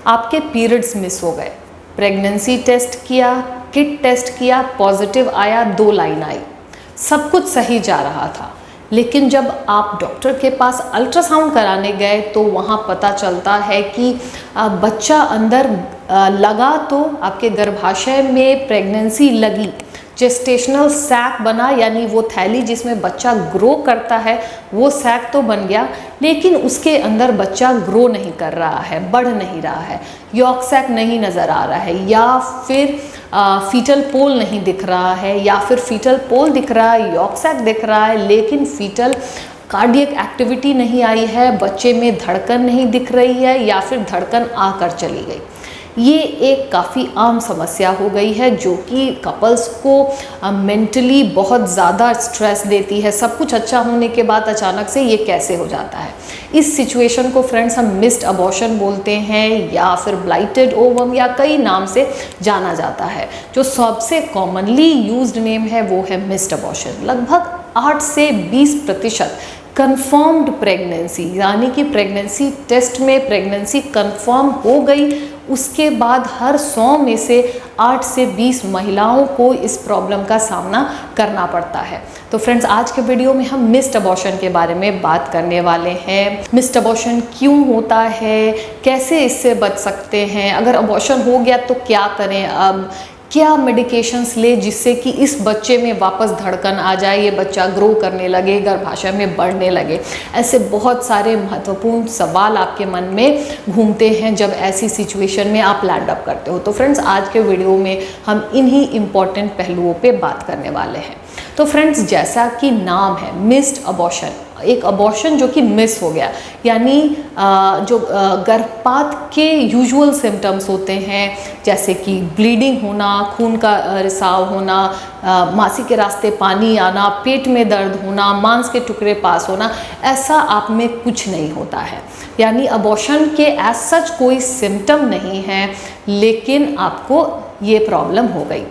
आपके periods miss हो गए, प्रेगनेंसी टेस्ट किया, किट टेस्ट किया, पॉजिटिव आया, 2 लाइन आई, सब कुछ सही जा रहा था, लेकिन जब आप डॉक्टर के पास अल्ट्रासाउंड कराने गए तो वहाँ पता चलता है कि बच्चा अंदर लगा, तो आपके गर्भाशय में प्रेगनेंसी लगी, जेस्टेशनल सैक बना, यानी वो थैली जिसमें बच्चा ग्रो करता है वो सैक तो बन गया, लेकिन उसके अंदर बच्चा ग्रो नहीं कर रहा है, बढ़ नहीं रहा है, यॉक सैक नहीं नज़र आ रहा है, या फिर फीटल पोल नहीं दिख रहा है, या फिर फीटल पोल दिख रहा है, यॉक सैक दिख रहा है, लेकिन फीटल कार्डियक एक्टिविटी नहीं आई है, बच्चे में धड़कन नहीं दिख रही है, या फिर धड़कन आकर चली गई। ये एक काफ़ी आम समस्या हो गई है जो कि कपल्स को मेंटली बहुत ज़्यादा स्ट्रेस देती है। सब कुछ अच्छा होने के बाद अचानक से ये कैसे हो जाता है। इस सिचुएशन को फ्रेंड्स हम मिस्ड अबॉर्शन बोलते हैं, या फिर ब्लाइटेड ओवम, या कई नाम से जाना जाता है। जो सबसे कॉमनली यूज्ड नेम है वो है मिस्ड अबॉर्शन। लगभग 8 से 20% कंफर्म्ड प्रेगनेंसी, यानी कि प्रेगनेंसी टेस्ट में प्रेगनेंसी कंफर्म हो गई, उसके बाद हर 100 में से 8 से 20 महिलाओं को इस प्रॉब्लम का सामना करना पड़ता है। तो फ्रेंड्स, आज के वीडियो में हम मिस्ड अबॉर्शन के बारे में बात करने वाले हैं। मिस्ड अबॉर्शन क्यों होता है, कैसे इससे बच सकते हैं, अगर अबॉर्शन हो गया तो क्या करें, अब क्या मेडिकेशंस ले जिससे कि इस बच्चे में वापस धड़कन आ जाए, ये बच्चा ग्रो करने लगे, गर्भाशय में बढ़ने लगे। ऐसे बहुत सारे महत्वपूर्ण सवाल आपके मन में घूमते हैं जब ऐसी सिचुएशन में आप लैंड अप करते हो। तो फ्रेंड्स, आज के वीडियो में हम इन्हीं इम्पॉर्टेंट पहलुओं पे बात करने वाले हैं। तो फ्रेंड्स, जैसा कि नाम है मिस्ड अबॉर्शन, एक अबॉर्शन जो कि मिस हो गया, यानी जो गर्भपात के यूजुअल सिम्टम्स होते हैं, जैसे कि ब्लीडिंग होना, खून का रिसाव होना, मासी के रास्ते पानी आना, पेट में दर्द होना, मांस के टुकड़े पास होना, ऐसा आप में कुछ नहीं होता है। यानी अबॉर्शन के एज सच कोई सिम्टम नहीं है, लेकिन आपको ये प्रॉब्लम हो गई।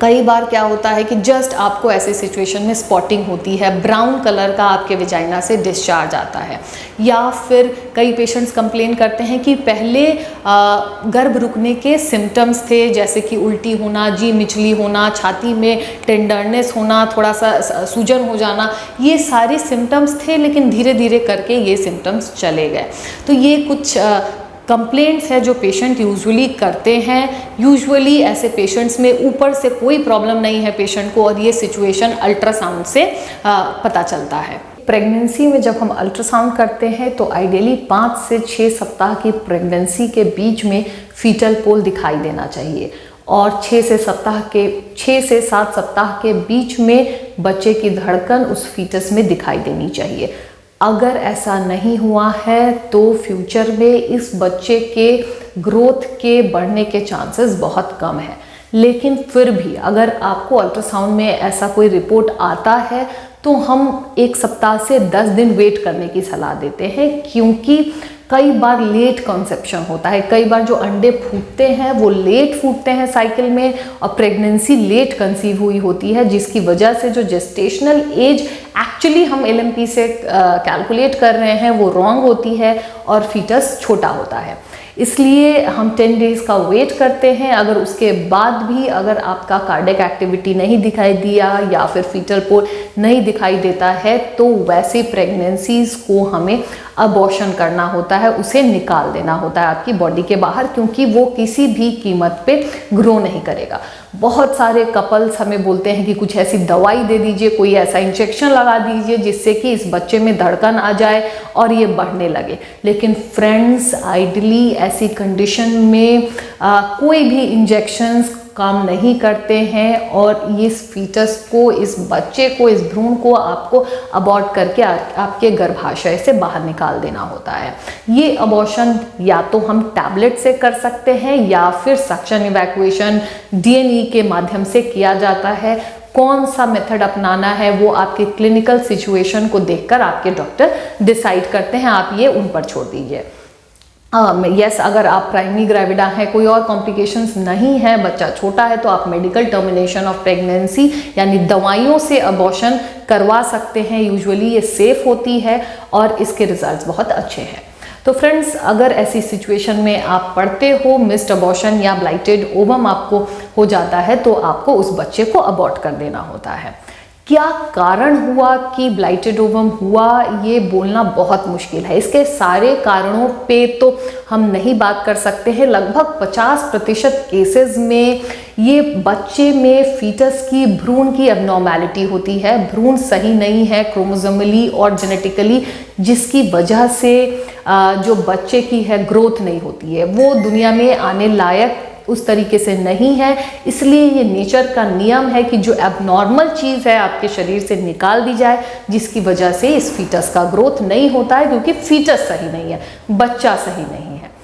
कई बार क्या होता है कि जस्ट आपको ऐसे सिचुएशन में स्पॉटिंग होती है, ब्राउन कलर का आपके विजाइना से डिस्चार्ज आता है, या फिर कई पेशेंट्स कंप्लेन करते हैं कि पहले गर्भ रुकने के सिम्टम्स थे, जैसे कि उल्टी होना, जी मिचली होना, छाती में टेंडरनेस होना, थोड़ा सा सूजन हो जाना, ये सारे सिम्टम्स थे, लेकिन धीरे धीरे करके ये सिम्टम्स चले गए। तो ये कुछ कंप्लेंट्स है जो पेशेंट यूजुअली करते हैं। यूजुअली ऐसे पेशेंट्स में ऊपर से कोई प्रॉब्लम नहीं है पेशेंट को, और ये सिचुएशन अल्ट्रासाउंड से पता चलता है। प्रेगनेंसी में जब हम अल्ट्रासाउंड करते हैं तो आइडियली 5 से 6 सप्ताह की प्रेगनेंसी के बीच में फीटल पोल दिखाई देना चाहिए, और 6 से 7 सप्ताह के बीच में बच्चे की धड़कन उस फीटस में दिखाई देनी चाहिए। अगर ऐसा नहीं हुआ है तो फ्यूचर में इस बच्चे के ग्रोथ के बढ़ने के चांसेस बहुत कम है। लेकिन फिर भी अगर आपको अल्ट्रासाउंड में ऐसा कोई रिपोर्ट आता है तो हम 1 सप्ताह से 10 दिन वेट करने की सलाह देते हैं, क्योंकि कई बार लेट कंसेप्शन होता है। कई बार जो अंडे फूटते हैं वो लेट फूटते हैं साइकिल में, और प्रेगनेंसी लेट कंसीव हुई होती है, जिसकी वजह से जो जेस्टेशनल एज एक्चुअली हम LMP से कैलकुलेट कर रहे हैं वो रॉन्ग होती है, और फीटस छोटा होता है। इसलिए हम 10 डेज़ का वेट करते हैं। अगर उसके बाद भी अगर आपका कार्डियक एक्टिविटी नहीं दिखाई दिया, या फिर फीटल पोल नहीं दिखाई देता है, तो वैसे प्रेगनेंसीज को हमें अबॉर्शन करना होता है, उसे निकाल देना होता है आपकी बॉडी के बाहर, क्योंकि वो किसी भी कीमत पे ग्रो नहीं करेगा। बहुत सारे कपल्स हमें बोलते हैं कि कुछ ऐसी दवाई दे दीजिए, कोई ऐसा इंजेक्शन लगा दीजिए जिससे कि इस बच्चे में धड़कन आ जाए और ये बढ़ने लगे। लेकिन फ्रेंड्स, आइडली ऐसी कंडीशन में कोई भी इंजेक्शंस काम नहीं करते हैं, और इस फीटस को, इस बच्चे को, इस भ्रूण को आपको अबॉर्ट करके आपके गर्भाशय से बाहर निकाल देना होता है। ये अबॉर्शन या तो हम टैबलेट से कर सकते हैं, या फिर सक्शन इवैक्यूएशन DNE के माध्यम से किया जाता है। कौन सा मेथड अपनाना है वो आपके क्लिनिकल सिचुएशन को देखकर आपके डॉक्टर डिसाइड करते हैं, आप ये उन पर छोड़ दीजिए। यस, अगर आप प्राइमरी ग्रेविडा है, कोई और कॉम्प्लिकेशंस नहीं है, बच्चा छोटा है, तो आप मेडिकल टर्मिनेशन ऑफ प्रेगनेंसी यानी दवाइयों से अबॉर्शन करवा सकते हैं। यूजुअली ये सेफ होती है और इसके रिजल्ट्स बहुत अच्छे हैं। तो फ्रेंड्स, अगर ऐसी सिचुएशन में आप पढ़ते हो, मिस्ड अबॉर्शन या ब्लाइटेड ओवम आपको हो जाता है, तो आपको उस बच्चे को अबॉर्ट कर देना होता है। क्या कारण हुआ कि ब्लाइटेड ओवम हुआ, ये बोलना बहुत मुश्किल है। इसके सारे कारणों पे तो हम नहीं बात कर सकते हैं। लगभग 50% केसेस में ये बच्चे में फीटस की भ्रूण की एबनॉर्मेलिटी होती है। भ्रूण सही नहीं है क्रोमोसोमली और जेनेटिकली, जिसकी वजह से जो बच्चे की है ग्रोथ नहीं होती है, वो दुनिया में आने लायक उस तरीके से नहीं है। इसलिए ये नेचर का नियम है कि जो एबनॉर्मल चीज़ है आपके शरीर से निकाल दी जाए, जिसकी वजह से इस फीटस का ग्रोथ नहीं होता है, क्योंकि फीटस सही नहीं है, बच्चा सही नहीं है।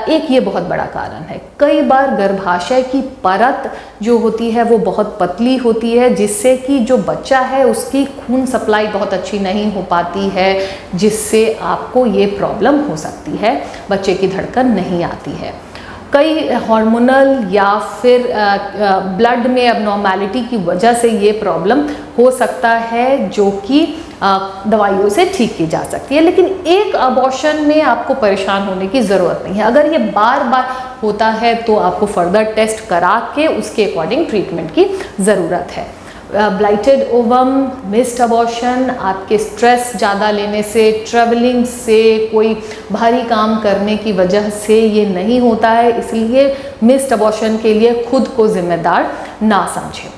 एक ये बहुत बड़ा कारण है। कई बार गर्भाशय की परत जो होती है वो बहुत पतली होती है, जिससे कि जो बच्चा है उसकी खून सप्लाई बहुत अच्छी नहीं हो पाती है, जिससे आपको ये प्रॉब्लम हो सकती है, बच्चे की धड़कन नहीं आती है। कई हार्मोनल या फिर ब्लड में एबनॉर्मेलिटी की वजह से ये प्रॉब्लम हो सकता है, जो कि दवाइयों से ठीक की जा सकती है। लेकिन एक अबॉर्शन में आपको परेशान होने की ज़रूरत नहीं है। अगर ये बार बार होता है तो आपको फर्दर टेस्ट करा के उसके अकॉर्डिंग ट्रीटमेंट की ज़रूरत है। ब्लाइटेड ओवम, मिस्ड अबॉर्शन आपके स्ट्रेस ज़्यादा लेने से, ट्रैवलिंग से, कोई भारी काम करने की वजह से ये नहीं होता है। इसलिए मिस्ड अबॉर्शन के लिए खुद को जिम्मेदार ना समझें।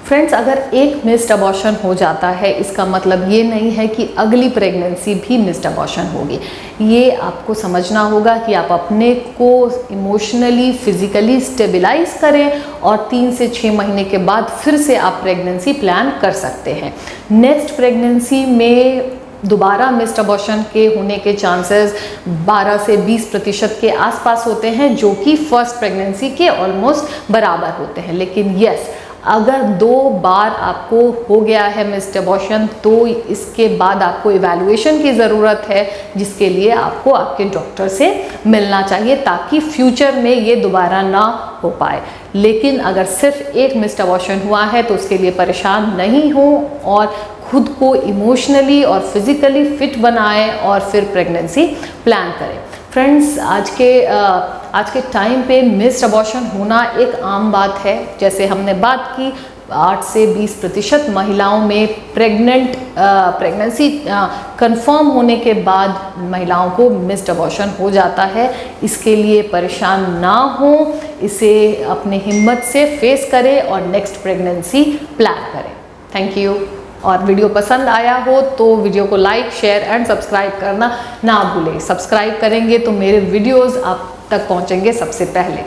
फ्रेंड्स, अगर एक मिस्ड अबॉर्शन हो जाता है, इसका मतलब ये नहीं है कि अगली प्रेगनेंसी भी मिस्ड अबॉर्शन होगी। ये आपको समझना होगा कि आप अपने को इमोशनली, फिजिकली स्टेबलाइज करें और 3 से 6 महीने के बाद फिर से आप प्रेगनेंसी प्लान कर सकते हैं। नेक्स्ट प्रेगनेंसी में दोबारा मिस्ड अबॉर्शन के होने के चांसेस 12 से 20% के आसपास होते हैं, जो कि फर्स्ट प्रेगनेंसी के ऑलमोस्ट बराबर होते हैं। लेकिन यस, अगर 2 बार आपको हो गया है मिस्ड अबॉर्शन, तो इसके बाद आपको इवैल्यूएशन की ज़रूरत है, जिसके लिए आपको आपके डॉक्टर से मिलना चाहिए, ताकि फ्यूचर में ये दोबारा ना हो पाए। लेकिन अगर सिर्फ एक मिस्ड अबॉर्शन हुआ है तो उसके लिए परेशान नहीं हो और खुद को इमोशनली और फिज़िकली फिट बनाएं और फिर प्रेगनेंसी प्लान करें। फ्रेंड्स, आज के टाइम पे मिस्ड अबॉर्शन होना एक आम बात है। जैसे हमने बात की, 8 से 20% महिलाओं में प्रेगनेंसी कंफर्म होने के बाद महिलाओं को मिस्ड अबॉर्शन हो जाता है। इसके लिए परेशान ना हो, इसे अपने हिम्मत से फेस करें और नेक्स्ट प्रेगनेंसी प्लान करें। Thank you. और वीडियो पसंद आया हो तो वीडियो को लाइक, शेयर एंड सब्सक्राइब करना ना भूलें। सब्सक्राइब करेंगे तो मेरे वीडियोस आप तक पहुंचेंगे सबसे पहले।